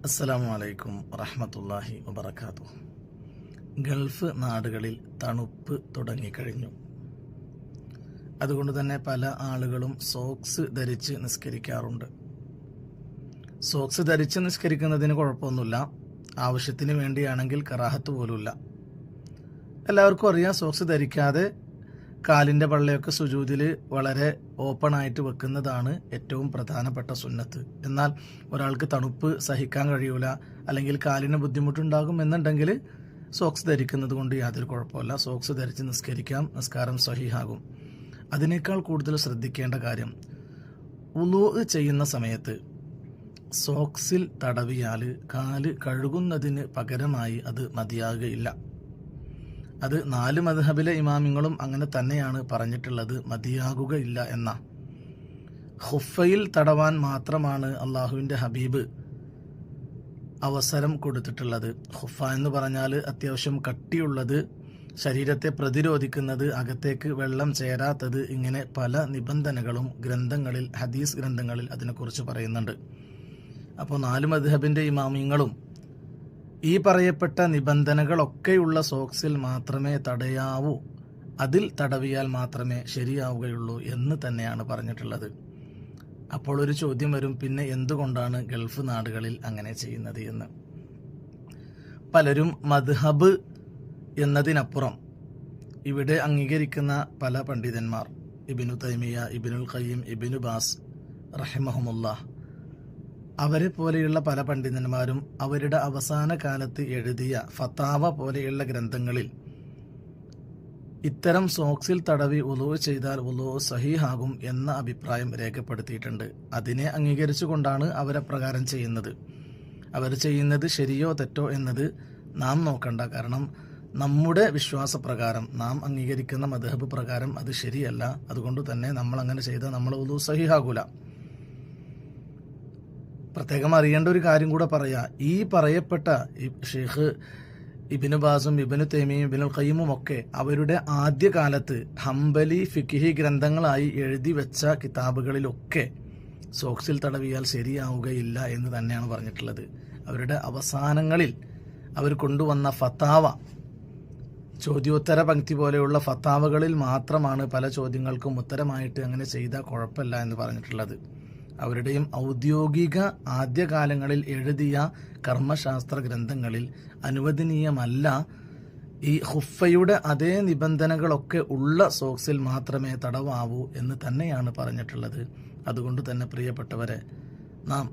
അസ്സലാമു അലൈക്കും വറഹ്മത്തുള്ളാഹി വബറകാതുഹു. ഗൾഫ് നാടുകളിൽ തണുപ്പ് തുടങ്ങിക്കഴിഞ്ഞു. അതുകൊണ്ട് തന്നെ പല ആളുകളും സോക്സ് ധരിച്ച് നിസ്കരിക്കാറുണ്ട്. സോക്സ് ധരിച്ച് നിസ്കരിക്കുന്നതിന് കുഴപ്പമൊന്നുമില്ല, ആവശ്യത്തിന് വേണ്ടിയാണെങ്കിൽ കറാഹത്ത് പോലുമില്ല. എല്ലാവർക്കും അറിയാം, സോക്സ് ധരിക്കാതെ കാലിൻ്റെ പള്ളയൊക്കെ സുജൂദിൽ വളരെ ഓപ്പണായിട്ട് വെക്കുന്നതാണ് ഏറ്റവും പ്രധാനപ്പെട്ട സുന്നത്ത്. എന്നാൽ ഒരാൾക്ക് തണുപ്പ് സഹിക്കാൻ കഴിയൂല, അല്ലെങ്കിൽ കാലിന് ബുദ്ധിമുട്ടുണ്ടാകും എന്നുണ്ടെങ്കിൽ സോക്സ് ധരിക്കുന്നത് കൊണ്ട് യാതൊരു കുഴപ്പമില്ല. സോക്സ് ധരിച്ച് നിസ്കരിക്കാം, നിസ്കാരം സ്വഹീഹാകും. അതിനേക്കാൾ കൂടുതൽ ശ്രദ്ധിക്കേണ്ട കാര്യം, വുളൂ ചെയ്യുന്ന സമയത്ത് സോക്സിൽ തടവിയാൽ കാല് കഴുകുന്നതിന് പകരമായി അത് മതിയാകുകയില്ല. അത് 4 മദ്ഹബിലെ ഇമാമിങ്ങളും അങ്ങനെ തന്നെയാണ് പറഞ്ഞിട്ടുള്ളത്, മതിയാകുകയില്ല എന്ന. ഖുഫയിൽ തടവാൻ മാത്രമാണ് അള്ളാഹുവിൻ്റെ ഹബീബ് അവസരം കൊടുത്തിട്ടുള്ളത്. ഖുഫ എന്ന് പറഞ്ഞാൽ അത്യാവശ്യം കട്ടിയുള്ളത്, ശരീരത്തെ പ്രതിരോധിക്കുന്നത്, അകത്തേക്ക് വെള്ളം ചേരാത്തത്, ഇങ്ങനെ പല നിബന്ധനകളും ഗ്രന്ഥങ്ങളിൽ, ഹദീസ് ഗ്രന്ഥങ്ങളിൽ അതിനെക്കുറിച്ച് പറയുന്നുണ്ട്. അപ്പോൾ 4 മദ്ഹബിൻ്റെ ഇമാമിങ്ങളും ഈ പറയപ്പെട്ട നിബന്ധനകളൊക്കെയുള്ള സോക്സിൽ മാത്രമേ തടയാവൂ, അതിൽ തടവിയാൽ മാത്രമേ ശരിയാവുകയുള്ളൂ എന്ന് തന്നെയാണ് പറഞ്ഞിട്ടുള്ളത്. അപ്പോൾ ഒരു ചോദ്യം വരും, പിന്നെ എന്തുകൊണ്ടാണ് ഗൾഫ് നാടുകളിൽ അങ്ങനെ ചെയ്യുന്നത് എന്ന്. പലരും മദ്ഹബ് എന്നതിനപ്പുറം ഇവിടെ അംഗീകരിക്കുന്ന പല പണ്ഡിതന്മാർ, ഇബ്നു തൈമിയ, ഇബ്നുൽ ഖയ്യിം, ഇബ്നു ബാസ് റഹിമഹുമുല്ലാഹ്, അവരെ പോലെയുള്ള പല പണ്ഡിതന്മാരും അവരുടെ അവസാന കാലത്ത് എഴുതിയ ഫത്താവ പോലെയുള്ള ഗ്രന്ഥങ്ങളിൽ ഇത്തരം സോക്സിൽ തടവി വുളൂ ചെയ്താൽ വുളൂ സഹീഹാകും എന്ന അഭിപ്രായം രേഖപ്പെടുത്തിയിട്ടുണ്ട്. അതിനെ അംഗീകരിച്ചുകൊണ്ടാണ് അവരപ്രകാരം ചെയ്യുന്നത്. അവർ ചെയ്യുന്നത് ശരിയോ തെറ്റോ എന്നത് നാം നോക്കണ്ട. കാരണം നമ്മുടെ വിശ്വാസപ്രകാരം, നാം അംഗീകരിക്കുന്ന മദ്ഹബ് പ്രകാരം അത് ശരിയല്ല. അതുകൊണ്ട് തന്നെ നമ്മൾ അങ്ങനെ ചെയ്താൽ നമ്മൾ വുളൂ സഹീഹാകൂല. പ്രത്യേകം അറിയേണ്ട ഒരു കാര്യം കൂടെ പറയാം. ഈ പറയപ്പെട്ട ഷെയ്ഖ് ഇബ്നു ബാസും ഇബ്നു തൈമിയും ഇബ്നുൽ ഖയ്യിമും ഒക്കെ അവരുടെ ആദ്യകാലത്ത് ഹംബലി ഫിഖ്ഹി ഗ്രന്ഥങ്ങളായി എഴുതി വെച്ച കിതാബുകളിലൊക്കെ സോക്സിൽ തടവിയാൽ ശരിയാവുകയില്ല എന്ന് തന്നെയാണ് പറഞ്ഞിട്ടുള്ളത്. അവരുടെ അവസാനങ്ങളിൽ അവർ കൊണ്ടുവന്ന ഫത്താവ, ചോദ്യോത്തര പങ്ക്തി പോലെയുള്ള ഫത്താവകളിൽ മാത്രമാണ് പല ചോദ്യങ്ങൾക്കും ഉത്തരമായിട്ട് അങ്ങനെ ചെയ്താൽ കുഴപ്പമില്ല എന്ന് പറഞ്ഞിട്ടുള്ളത്. അവരുടെയും ഔദ്യോഗിക ആദ്യകാലങ്ങളിൽ എഴുതിയ കർമ്മശാസ്ത്ര ഗ്രന്ഥങ്ങളിൽ അനുവദനീയമല്ല. ഈ ഖുഫയുടെ അതേ നിബന്ധനകളൊക്കെ ഉള്ള സോക്സിൽ മാത്രമേ തടവാവൂ എന്ന് തന്നെയാണ് പറഞ്ഞിട്ടുള്ളത്. അതുകൊണ്ട് തന്നെ പ്രിയപ്പെട്ടവരെ, നാം